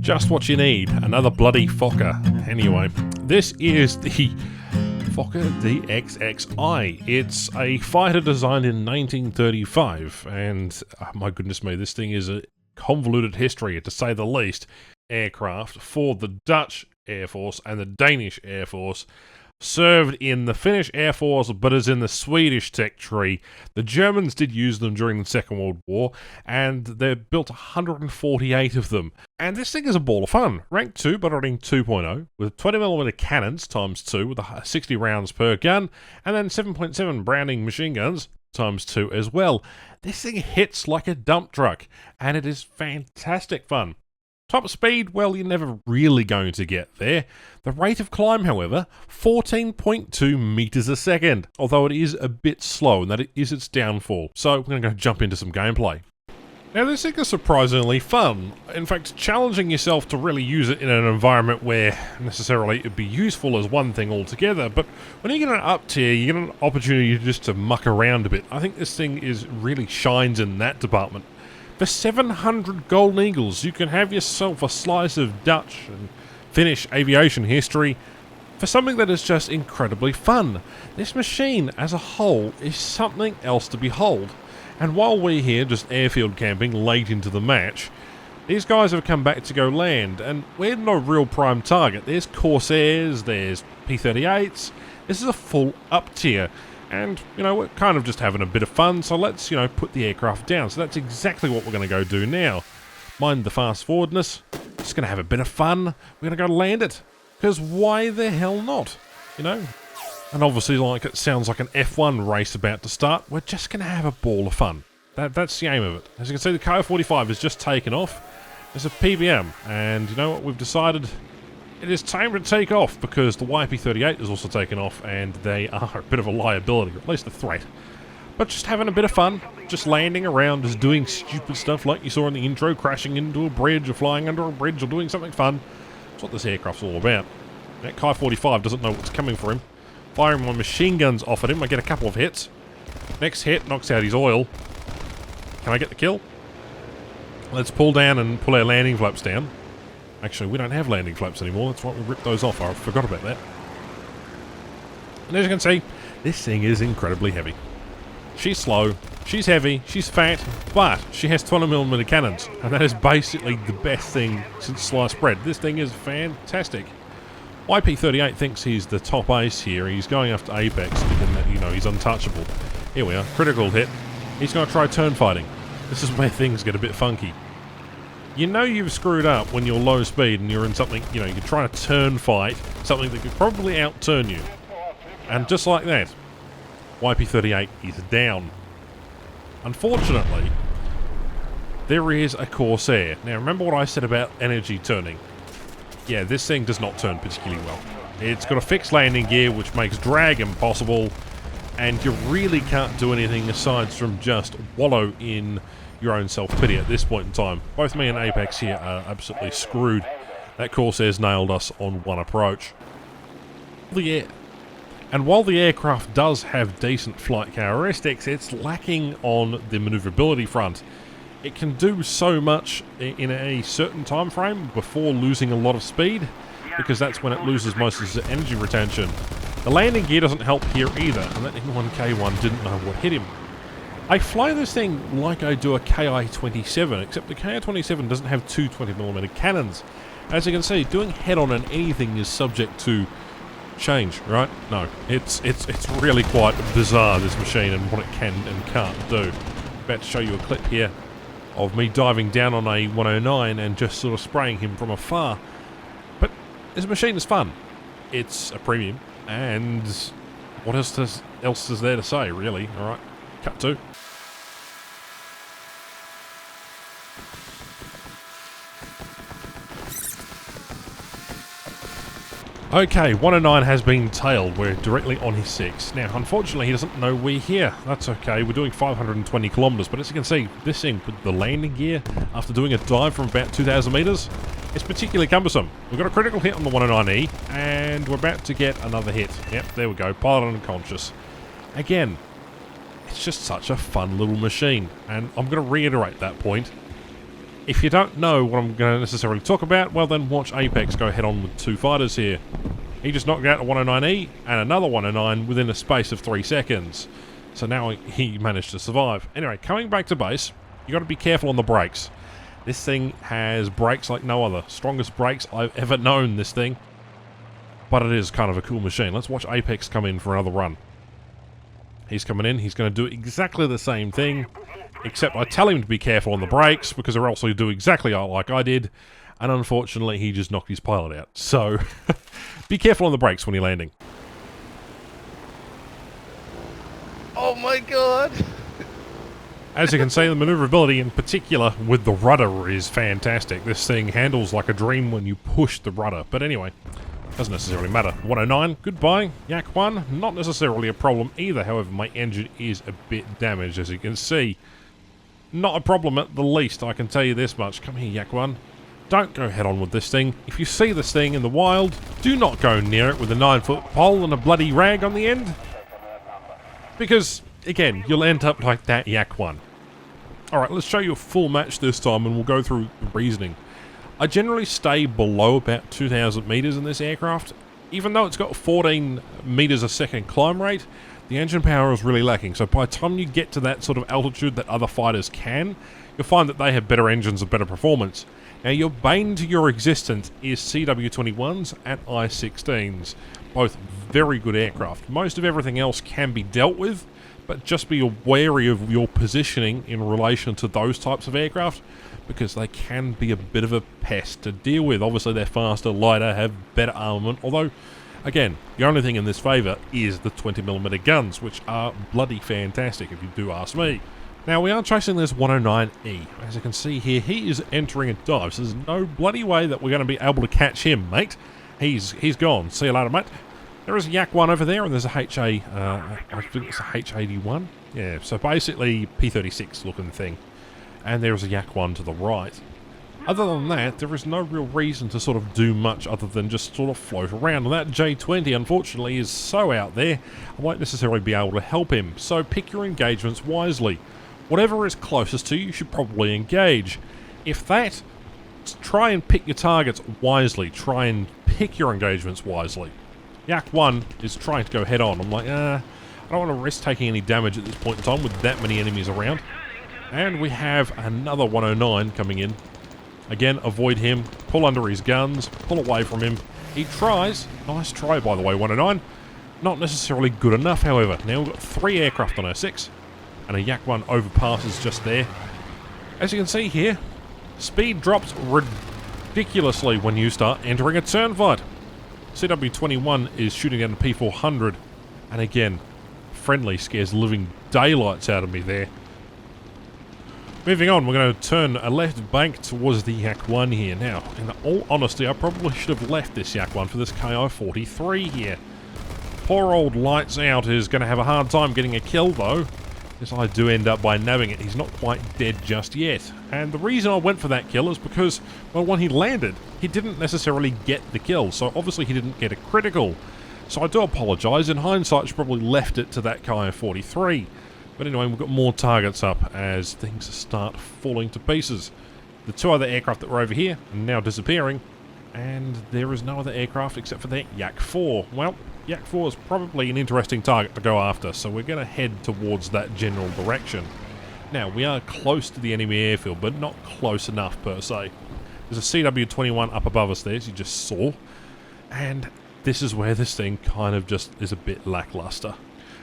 Just what you need, another bloody Fokker. Anyway, this is the Fokker D.XXI. It's a fighter designed in 1935, and my goodness me, this thing is a convoluted history, to say the least. Aircraft for the Dutch Air Force and the Danish Air Force. Served in the Finnish Air Force, but is in the Swedish tech tree. The Germans did use them during the Second World War, and they built 148 of them. And this thing is a ball of fun. Rank 2, but rating 2.0, with 20mm cannons times 2, with 60 rounds per gun, and then 7.7 Browning machine guns times 2 as well. This thing hits like a dump truck, and it is fantastic fun. Top speed, well, you're never really going to get there. The rate of climb, however, 14.2 meters a second, although it is a bit slow, and that is its downfall. So we're going to go jump into some gameplay. Now, this thing is surprisingly fun. In fact, challenging yourself to really use it in an environment where necessarily it'd be useful is one thing altogether, but when you get an up tier, you get an opportunity just to muck around a bit. I think this thing really shines in that department. For 700 golden eagles, you can have yourself a slice of Dutch and Finnish aviation history for something that is just incredibly fun. This machine as a whole is something else to behold. And while we're here just airfield camping late into the match, these guys have come back to go land, and we're no real prime target. There's Corsairs, there's P-38s, this is a full up tier. And, we're kind of just having a bit of fun, so let's, put the aircraft down. So that's exactly what we're going to go do now. Mind the fast forwardness. Just going to have a bit of fun. We're going to go land it. Because why the hell not? And obviously, it sounds like an F1 race about to start, we're just going to have a ball of fun. That's the aim of it. As you can see, the KO-45 has just taken off. There's a PBM, and you know what? We've decided it is time to take off, because the YP-38 is also taken off, and they are a bit of a liability, or at least a threat. But just having a bit of fun, just landing around, just doing stupid stuff like you saw in the intro, crashing into a bridge, or flying under a bridge, or doing something fun. That's what this aircraft's all about. That Kai-45 doesn't know what's coming for him. Firing my machine guns off at him, I get a couple of hits. Next hit knocks out his oil. Can I get the kill? Let's pull down and pull our landing flaps down. Actually, we don't have landing flaps anymore. That's why we ripped those off. I forgot about that. And as you can see, this thing is incredibly heavy. She's slow, she's heavy, she's fat, but she has 20mm cannons. And that is basically the best thing since sliced bread. This thing is fantastic. YP-38 thinks he's the top ace here. He's going after Apex, thinking that, he's untouchable. Here we are. Critical hit. He's going to try turn fighting. This is where things get a bit funky. You've screwed up when you're low speed and you're in something, you're trying to turn fight something that could probably outturn you. And just like that, YP-38 is down. Unfortunately, there is a Corsair. Now, remember what I said about energy turning? Yeah, this thing does not turn particularly well. It's got a fixed landing gear, which makes drag impossible, and you really can't do anything aside from just wallow in your own self-pity at this point in time. Both me and Apex here are absolutely screwed. That Corsair's nailed us on one approach. And while the aircraft does have decent flight characteristics, it's lacking on the maneuverability front. It can do so much in a certain time frame before losing a lot of speed, because that's when it loses most of its energy retention. The landing gear doesn't help here either, and that N1K1 didn't know what hit him. I fly this thing like I do a Ki-27, except the Ki-27 doesn't have two 20mm cannons. As you can see, doing head-on on anything is subject to change, right? No, it's really quite bizarre, this machine, and what it can and can't do. About to show you a clip here of me diving down on a 109 and just sort of spraying him from afar. But this machine is fun. It's a premium, and what else is there to say, really? Alright, cut to. Okay, 109 has been tailed. We're directly on his 6. Now, unfortunately, he doesn't know we're here. That's okay. We're doing 520 kilometers, but as you can see, this thing with the landing gear, after doing a dive from about 2,000 meters, is particularly cumbersome. We've got a critical hit on the 109E, and we're about to get another hit. Yep, there we go. Pilot unconscious. Again, it's just such a fun little machine, and I'm going to reiterate that point. If you don't know what I'm going to necessarily talk about, well then watch Apex go head on with two fighters here. He just knocked out a 109E and another 109 within a space of 3 seconds. So now he managed to survive. Anyway, coming back to base, you got to be careful on the brakes. This thing has brakes like no other. Strongest brakes I've ever known, this thing. But it is kind of a cool machine. Let's watch Apex come in for another run. He's coming in, he's going to do exactly the same thing. Except I tell him to be careful on the brakes, because or else he'll do exactly like I did. And unfortunately, he just knocked his pilot out. So, be careful on the brakes when you're landing. Oh my god! As you can see, the maneuverability in particular with the rudder is fantastic. This thing handles like a dream when you push the rudder. But anyway, doesn't necessarily matter. 109, goodbye. Yak 1, not necessarily a problem either. However, my engine is a bit damaged, as you can see. Not a problem at the least, I can tell you this much. Come here, Yak 1. Don't go head on with this thing. If you see this thing in the wild, do not go near it with a 9-foot pole and a bloody rag on the end. Because, again, you'll end up like that Yak 1. Alright, let's show you a full match this time and we'll go through the reasoning. I generally stay below about 2,000 meters in this aircraft. Even though it's got 14 meters a second climb rate, the engine power is really lacking, so by the time you get to that sort of altitude that other fighters can, you'll find that they have better engines and better performance. Now, your bane to your existence is CW21s and I-16s, both very good aircraft. Most of everything else can be dealt with, but just be wary of your positioning in relation to those types of aircraft, because they can be a bit of a pest to deal with. Obviously, they're faster, lighter, have better armament, although again, the only thing in this favour is the 20mm guns, which are bloody fantastic if you do ask me. Now, we are chasing this 109E. As you can see here, he is entering a dive, so there's no bloody way that we're going to be able to catch him, mate. He's gone. See you later, mate. There is a Yak 1 over there, and there's a I think it's a H81. Yeah, so basically P36 looking thing. And there's a Yak 1 to the right. Other than that, there is no real reason to sort of do much other than just sort of float around. And that J20, unfortunately, is so out there, I won't necessarily be able to help him. So pick your engagements wisely. Whatever is closest to you, you should probably engage. If that, try and pick your targets wisely. Try and pick your engagements wisely. Yak 1 is trying to go head on. I'm like, I don't want to risk taking any damage at this point in time with that many enemies around. And we have another 109 coming in. Again, avoid him, pull under his guns, pull away from him. He tries. Nice try, by the way, 109. Not necessarily good enough, however. Now we've got 3 aircraft on our 6, and a Yak 1 overpasses just there. As you can see here, speed drops ridiculously when you start entering a turn fight. CW21 is shooting down the P400, and again, friendly scares the living daylights out of me there. Moving on, we're going to turn a left bank towards the Yak 1 here. Now, in all honesty, I probably should have left this Yak 1 for this KI-43 here. Poor old Lights Out is going to have a hard time getting a kill, though, as I do end up by nabbing it. He's not quite dead just yet. And the reason I went for that kill is because, well, when he landed, he didn't necessarily get the kill, so obviously he didn't get a critical. So I do apologise. In hindsight, I should probably left it to that KI-43. But anyway, we've got more targets up as things start falling to pieces. The 2 other aircraft that were over here are now disappearing, and there is no other aircraft except for that Yak 4. Well, Yak 4 is probably an interesting target to go after, so we're going to head towards that general direction. Now, we are close to the enemy airfield, but not close enough per se. There's a CW21 up above us there, as you just saw, and this is where this thing kind of just is a bit lackluster.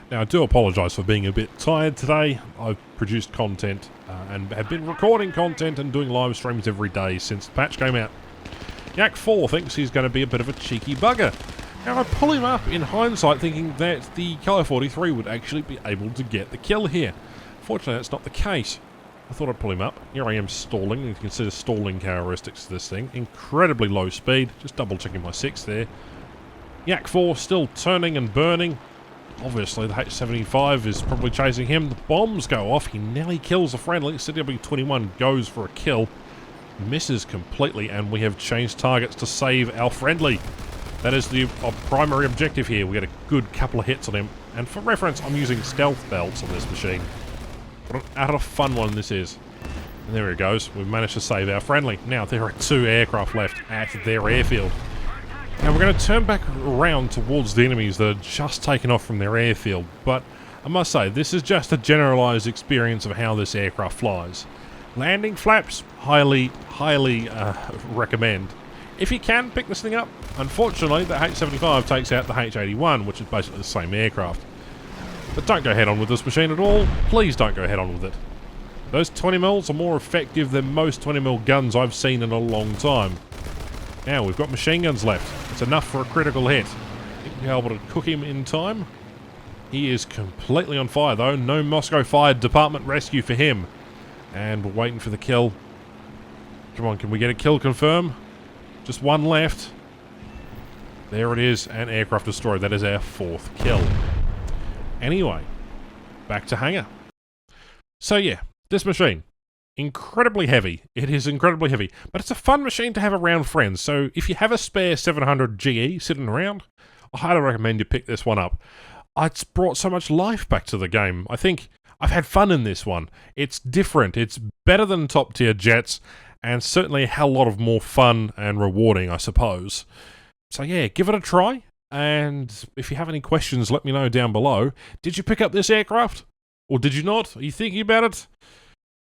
Now, I do apologise for being a bit tired today. I've produced content and have been recording content and doing live streams every day since the patch came out. Yak 4 thinks he's going to be a bit of a cheeky bugger. Now, I pull him up in hindsight thinking that the KI-43 would actually be able to get the kill here. Fortunately, that's not the case. I thought I'd pull him up. Here I am stalling. You can see the stalling characteristics of this thing. Incredibly low speed. Just double checking my 6 there. Yak 4 still turning and burning. Obviously, the H-75 is probably chasing him. The bombs go off. He nearly kills a friendly. CW21 goes for a kill. Misses completely, and we have changed targets to save our friendly. That is the primary objective here. We get a good couple of hits on him. And for reference, I'm using stealth belts on this machine. What an utter fun one this is. And there it goes. We've managed to save our friendly. Now there are 2 aircraft left at their airfield. Now we're going to turn back around towards the enemies that are just taken off from their airfield. But I must say, this is just a generalised experience of how this aircraft flies. Landing flaps, highly recommend. If you can, pick this thing up. Unfortunately, the H-75 takes out the H-81, which is basically the same aircraft. But don't go head-on with this machine at all. Please don't go head-on with it. Those 20mm are more effective than most 20mm guns I've seen in a long time. Now, we've got machine guns left. It's enough for a critical hit. Think we'll be able to cook him in time. He is completely on fire, though. No Moscow Fire Department rescue for him. And we're waiting for the kill. Come on, can we get a kill confirm? Just one left. There it is, an aircraft destroyed. That is our 4th kill. Anyway, back to hangar. So yeah, this machine, incredibly heavy. It is incredibly heavy, but it's a fun machine to have around friends. So if you have a spare 700 GE sitting around, I highly recommend you pick this one up. It's brought so much life back to the game. I think I've had fun in this one. It's different. It's better than top tier jets, and certainly a hell lot of more fun and rewarding, I suppose. So yeah, give it a try. And if you have any questions, let me know down below. Did you pick up this aircraft? Or did you not? Are you thinking about it?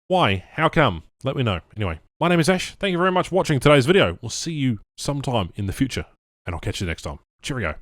Why? How come? Let me know. Anyway, my name is Ash. Thank you very much for watching today's video. We'll see you sometime in the future. And I'll catch you next time. Cheerio.